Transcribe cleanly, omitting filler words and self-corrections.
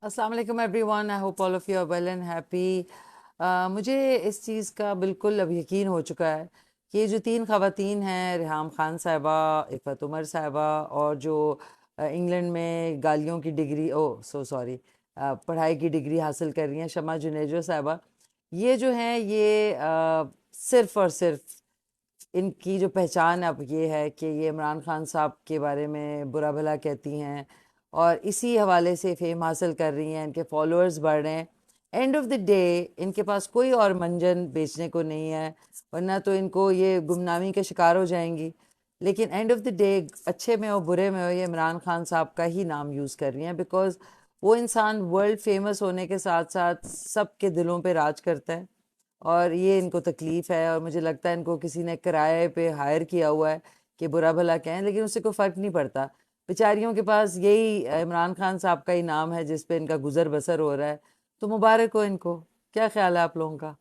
السلام علیکم everyone, I hope all of you are well and happy. مجھے اس چیز کا بالکل اب یقین ہو چکا ہے کہ یہ جو تین خواتین ہیں، ریحام خان صاحبہ، عفت عمر صاحبہ، اور جو انگلینڈ میں گالیوں کی ڈگری سوری پڑھائی کی ڈگری حاصل کر رہی ہیں، شمع جنیجو صاحبہ، یہ جو ہیں یہ صرف اور صرف ان کی جو پہچان اب یہ ہے کہ یہ عمران خان صاحب کے بارے میں برا بھلا کہتی ہیں اور اسی حوالے سے فیم حاصل کر رہی ہیں، ان کے فالوورز بڑھ رہے ہیں۔ اینڈ آف دا ڈے ان کے پاس کوئی اور منجن بیچنے کو نہیں ہے، ورنہ تو ان کو یہ گمنامی کے شکار ہو جائیں گی۔ لیکن اینڈ آف دا ڈے اچھے میں ہو برے میں ہو، یہ عمران خان صاحب کا ہی نام یوز کر رہی ہیں، بیکاز وہ انسان ورلڈ فیمس ہونے کے ساتھ ساتھ سب کے دلوں پہ راج کرتا ہے، اور یہ ان کو تکلیف ہے، اور مجھے لگتا ہے ان کو کسی نے کرائے پہ ہائر کیا ہوا ہے کہ برا بھلا کہیں، لیکن اس سے کوئی فرق نہیں پڑتا۔ بیچاریوں کے پاس یہی عمران خان صاحب کا ہی نام ہے جس پہ ان کا گزر بسر ہو رہا ہے، تو مبارک ہو ان کو۔ کیا خیال ہے آپ لوگوں کا؟